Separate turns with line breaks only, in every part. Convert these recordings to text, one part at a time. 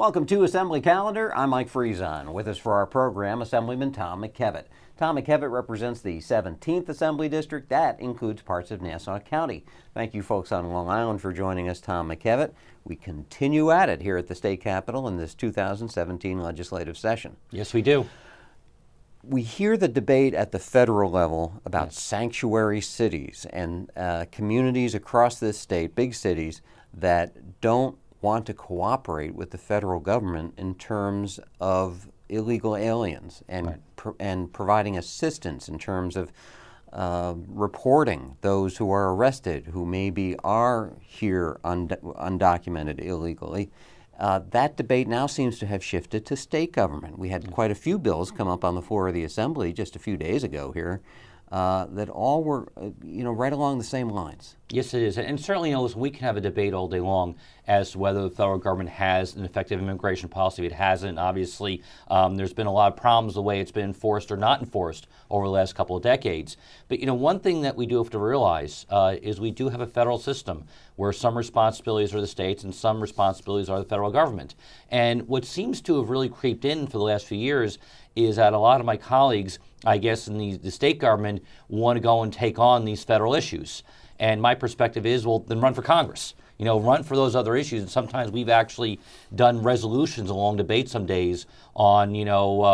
Welcome to Assembly Calendar. I'm Mike Friesen. With us for our program, Assemblyman Tom McKevitt. Tom McKevitt represents the 17th Assembly District. That includes parts of Nassau County. Thank you folks on Long Island for joining us, Tom McKevitt. We continue at it here at the state capitol in this 2017 legislative session.
Yes, we do.
We hear the debate at the federal level about sanctuary cities and communities across this state, big cities, that don't want to cooperate with the federal government in terms of illegal aliens and and providing assistance in terms of reporting those who are arrested, who maybe are here undocumented illegally. That debate now seems to have shifted to state government. We had quite a few bills come up on the floor of the Assembly just a few days ago here that all were, right along the same lines.
Yes, it is. And certainly, listen, we can have a debate all day long as to whether the federal government has an effective immigration policy. It hasn't. Obviously, there's been a lot of problems the way it's been enforced or not enforced over the last couple of decades. But, one thing that we do have to realize is we do have a federal system where some responsibilities are the states and some responsibilities are the federal government. And what seems to have really creeped in for the last few years is that a lot of my colleagues, I guess, in the state government want to go and take on these federal issues. And my perspective is, well, then run for Congress. Run for those other issues. And sometimes we've actually done resolutions along debate some days on,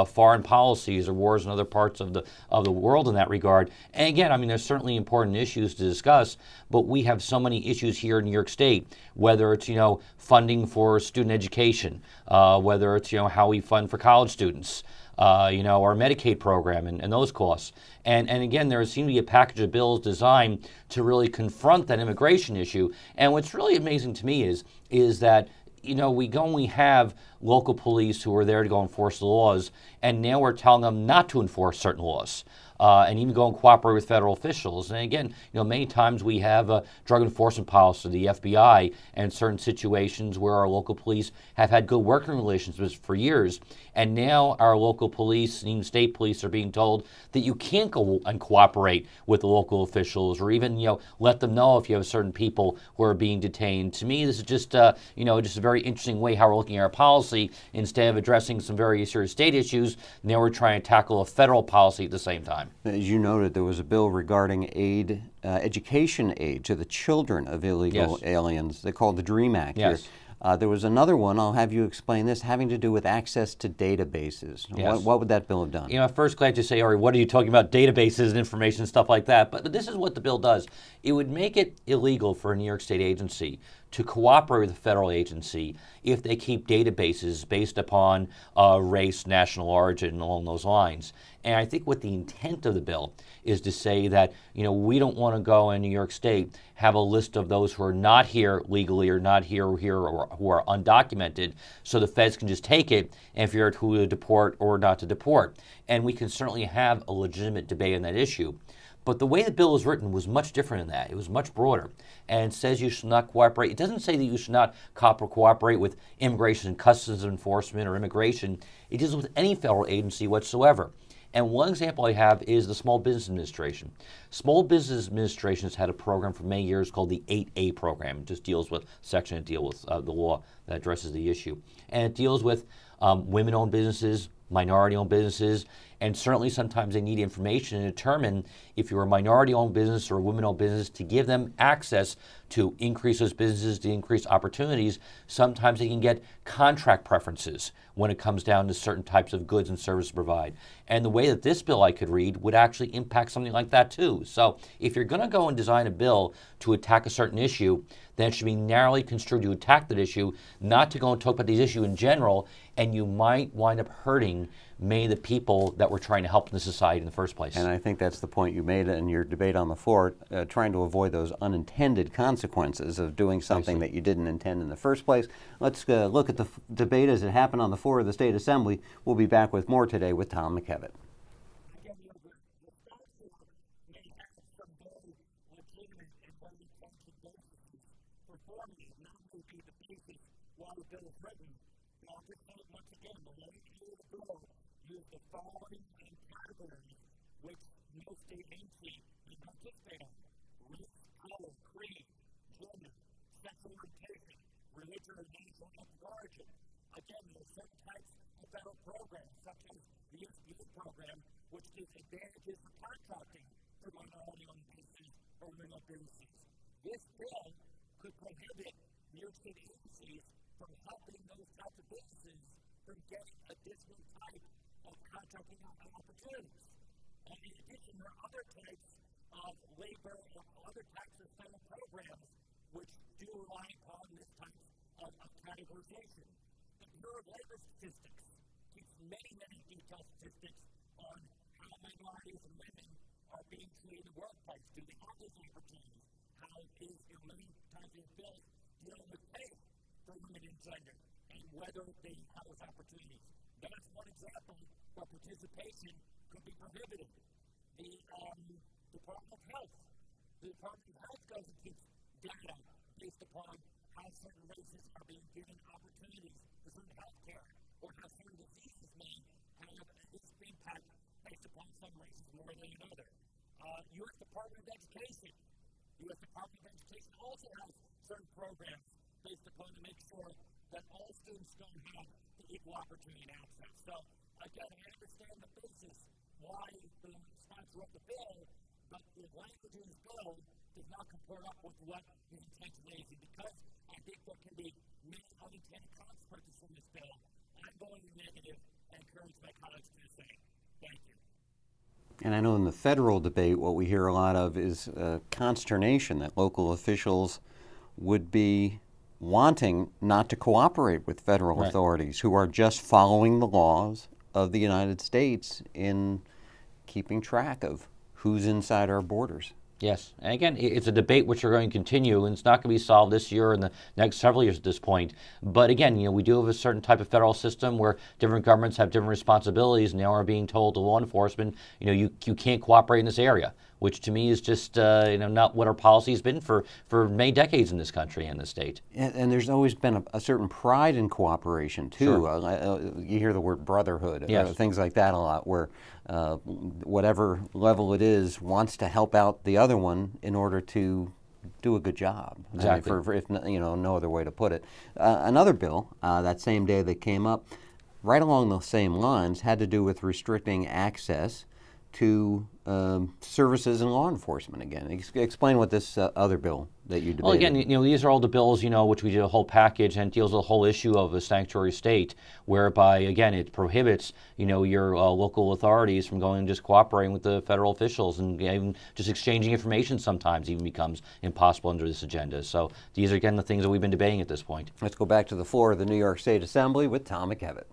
foreign policies or wars in other parts of the world in that regard. And again, there's certainly important issues to discuss, but we have so many issues here in New York State, whether it's, funding for student education, whether it's, how we fund for college students, our Medicaid program and those costs. And again, there seems to be a package of bills designed to really confront that immigration issue. And what's really amazing to me is that, we have local police who are there to go enforce the laws, and now we're telling them not to enforce certain laws. And even go and cooperate with federal officials. And again, many times we have a drug enforcement policy, the FBI, and certain situations where our local police have had good working relationships for years. And now our local police and even state police are being told that you can't go and cooperate with the local officials or even, let them know if you have certain people who are being detained. To me, this is just a very interesting way how we're looking at our policy. Instead of addressing some very serious state issues, now we're trying to tackle a federal policy at the same time.
As you noted, there was a bill regarding education aid to the children of illegal aliens. They called the DREAM Act here. There was another one, I'll have you explain this, having to do with access to databases.
Yes.
What would that bill have done?
At first glad to say, Ari, what are you talking about, databases and information and stuff like that? But this is what the bill does. It would make it illegal for a New York State agency to cooperate with a federal agency if they keep databases based upon race, national origin, along those lines. And I think what the intent of the bill is to say that, we don't want to go in New York State have a list of those who are not here legally or not here or who are undocumented, so the feds can just take it and figure out who to deport or not to deport. And we can certainly have a legitimate debate on that issue. But the way the bill is written was much different than that. It was much broader and says you should not cooperate. It doesn't say that you should not cooperate with immigration and customs enforcement or immigration. It deals with any federal agency whatsoever. And one example I have is the Small Business Administration. Small Business Administration has had a program for many years called the 8A program. It just deals with section that deals with the law that addresses the issue. And it deals with women-owned businesses, minority-owned businesses, and certainly sometimes they need information to determine if you're a minority-owned business or a women-owned business to give them access to increase those businesses, to increase opportunities. Sometimes they can get contract preferences when it comes down to certain types of goods and services to provide. And the way that this bill I could read would actually impact something like that too. So if you're going to go and design a bill to attack a certain issue, then it should be narrowly construed to attack that issue, not to go and talk about the issue in general, and you might wind up hurting many of the people that we're trying to help in the society in the first place.
And I think that's the point you made in your debate on the floor, trying to avoid those unintended consequences of doing something that you didn't intend in the first place. Let's look at the debate as it happened on the floor of the State Assembly. We'll be back with more today with Tom McKevitt.
Use the following categories which no state agency can participate in: race, color, creed, gender, sexual orientation, religion or national ethnic origin, Again, there are certain types of federal programs, such as the SBA program, which gives advantages for contracting for minority-owned businesses or women-owned businesses. This bill could prohibit New York State agencies from helping those types of businesses from getting additional type of contracting opportunities. And in addition, there are other types of labor or other types of federal programs which do rely upon this type of categorization. The Bureau of Labor Statistics keeps many, many detailed statistics on how minorities and women are being treated in the workplace. Do they have those opportunities? How is, many times in bills dealing with pay for women and gender and whether they have those opportunities. That's one example where participation could be prohibited. The Department of Health. The Department of Health goes and keeps data based upon how certain races are being given opportunities for certain health care or how certain diseases may have an impact based upon some races more than another. U.S. Department of Education. U.S. Department of Education also has certain programs based upon to make sure that all students don't have the equal opportunity and access. So, again, I understand the basis why the sponsor of the bill, but the language in this bill does not comport up with what his intention is. And because I think there can be many unintended consequences from this bill, I'm going to negative and encourage my colleagues to do the same. Thank you.
And I know in the federal debate, what we hear a lot of is consternation that local officials would be wanting not to cooperate with federal authorities who are just following the laws of the United States in keeping track of who's inside our borders.
Yes, and again, it's a debate which we're going to continue, and it's not going to be solved this year and the next several years at this point. But again, we do have a certain type of federal system where different governments have different responsibilities, and now are being told to law enforcement, you can't cooperate in this area, which to me is just not what our policy has been for many decades in this country and this state.
And there's always been a certain pride in cooperation too. Sure. You hear the word brotherhood,
yes.
Things like that a lot, where whatever level it is wants to help out the other one in order to do a good job.
Exactly.
For if no other way to put it. Another bill that same day that came up, right along those same lines, had to do with restricting access to services and law enforcement again. Explain what this other bill that you debated.
Well, again, these are all the bills, which we did a whole package and deals with the whole issue of a sanctuary state, whereby, again, it prohibits, your local authorities from going and just cooperating with the federal officials, and even just exchanging information sometimes even becomes impossible under this agenda. So these are, again, the things that we've been debating at this point.
Let's go back to the floor of the New York State Assembly with Tom McKevitt.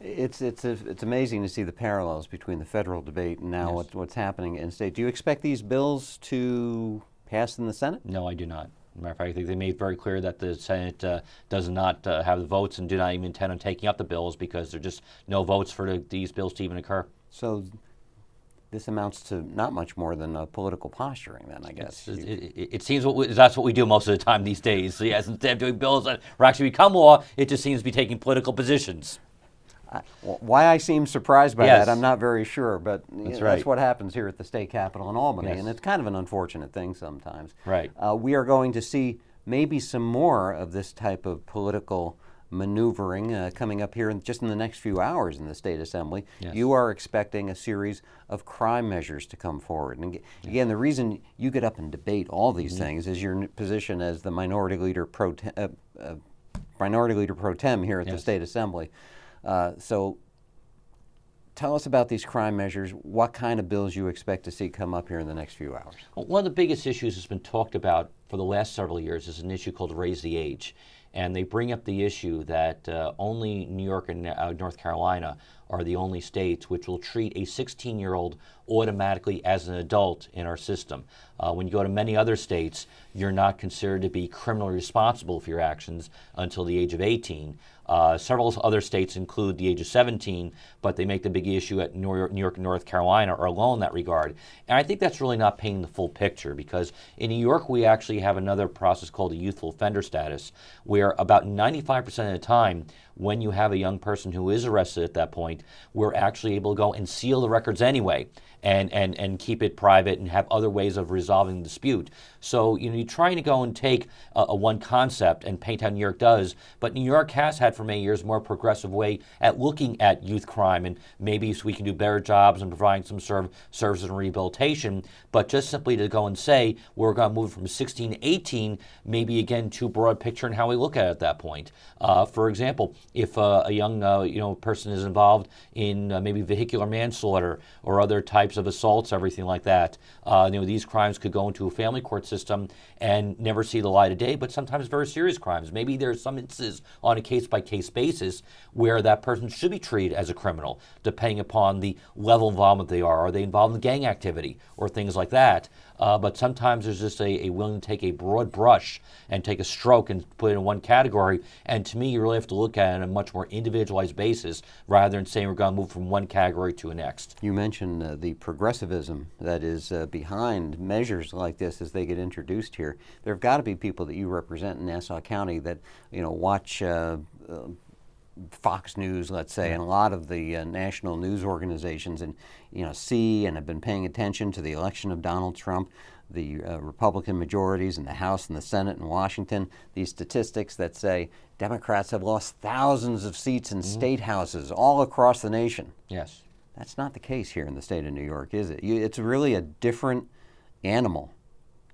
It's amazing to see the parallels between the federal debate and now what's happening in state. Do you expect these bills to pass in the Senate?
No, I do not. As a matter of fact, I think they made very clear that the Senate does not have the votes and do not even intend on taking up the bills because there are just no votes for these bills to even occur.
So this amounts to not much more than political posturing then, I guess.
It seems that's what we do most of the time these days. So yes, instead of doing bills that actually become law, it just seems to be taking political positions.
Why I seem surprised by that, I'm not very sure, but that's what happens here at the state capitol in Albany, and it's kind of an unfortunate thing sometimes.
Right.
We are going to see maybe some more of this type of political maneuvering coming up here just in the next few hours in the State Assembly.
Yes.
You are expecting a series of crime measures to come forward. And again, the reason you get up and debate all these things is your position as the Minority Leader Pro Tem here at the State Assembly. So tell us about these crime measures, what kind of bills you expect to see come up here in the next few hours.
Well, one of the biggest issues that's been talked about for the last several years is an issue called Raise the Age. And they bring up the issue that only New York and North Carolina are the only states which will treat a 16-year-old automatically as an adult in our system. When you go to many other states, you're not considered to be criminally responsible for your actions until the age of 18. Several other states include the age of 17, but they make the big issue at New York and North Carolina are alone in that regard. And I think that's really not painting the full picture, because in New York we actually have another process called a youthful offender status, where about 95% of the time when you have a young person who is arrested at that point, we're actually able to go and seal the records anyway and keep it private and have other ways of resolving the dispute. So, you're trying to go and take a one concept and paint how New York does, but New York has had for many years a more progressive way at looking at youth crime, and maybe so we can do better jobs in providing some services and rehabilitation, but just simply to go and say we're going to move from 16 to 18, maybe again too broad picture in how we look at it at that point. For example, if a young person is involved in maybe vehicular manslaughter or other types of assaults, everything like that, these crimes could go into a family court system and never see the light of day, but sometimes very serious crimes. Maybe there's some instances on a case-by-case basis where that person should be treated as a criminal, depending upon the level of involvement they are. Are they involved in gang activity or things like that? But sometimes there's just a willing to take a broad brush and take a stroke and put it in one category. And to me, you really have to look at it on a much more individualized basis rather than saying we're going to move from one category to the next.
You mentioned the progressivism that is behind measures like this as they get introduced here. There have got to be people that you represent in Nassau County that watch Fox News, let's say, and a lot of the national news organizations, and see and have been paying attention to the election of Donald Trump, the Republican majorities in the House and the Senate in Washington, these statistics that say Democrats have lost thousands of seats in state houses all across the nation.
Yes.
That's not the case here in the state of New York, is it? It's really a different animal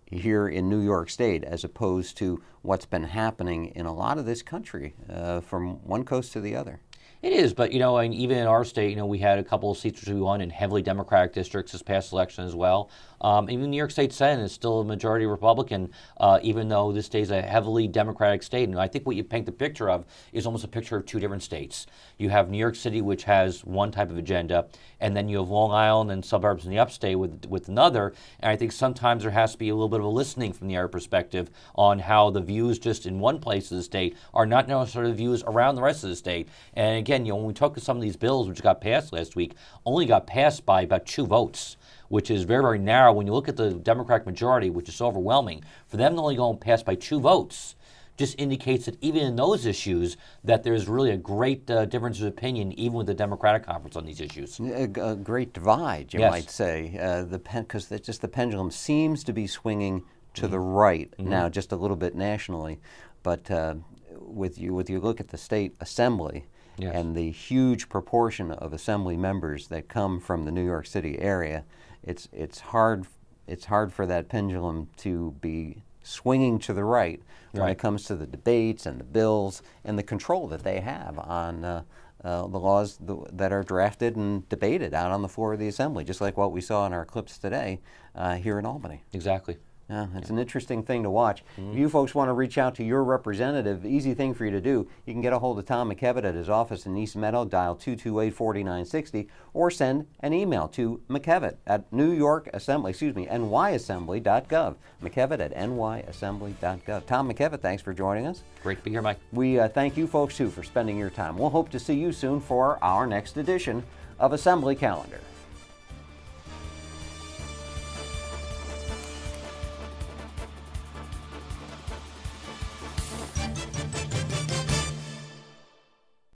here in New York State as opposed to what's been happening in a lot of this country from one coast to the other.
It is, but and even in our state, we had a couple of seats which we won in heavily Democratic districts this past election as well. Even New York State Senate is still a majority Republican, even though this state is a heavily Democratic state. And I think what you paint the picture of is almost a picture of two different states. You have New York City, which has one type of agenda, and then you have Long Island and suburbs in the upstate with another. And I think sometimes there has to be a little bit of a listening from the other perspective on how the views just in one place of the state are not necessarily the views around the rest of the state. And again, when we talk to some of these bills which got passed last week, only got passed by about 2 votes, which is very, very narrow. When you look at the Democratic majority, which is so overwhelming, for them to only go and pass by 2 votes just indicates that even in those issues that there's really a great difference of opinion even with the Democratic conference on these issues.
A great divide, you might say, because the pendulum seems to be swinging to the right now just a little bit nationally. But with you look at the state assembly, and the huge proportion of assembly members that come from the New York City area, it's hard for that pendulum to be swinging to the right when it comes to the debates and the bills and the control that they have on the laws that are drafted and debated out on the floor of the assembly, just like what we saw in our clips today here in Albany.
Exactly.
Yeah, it's an interesting thing to watch. If you folks want to reach out to your representative, easy thing for you to do. You can get a hold of Tom McKevitt at his office in East Meadow, dial 228-4960, or send an email to McKevitt at nyassembly.gov. McKevitt at nyassembly.gov. Tom McKevitt, thanks for joining us.
Great to be here, Mike.
We thank you folks, too, for spending your time. We'll hope to see you soon for our next edition of Assembly Calendar.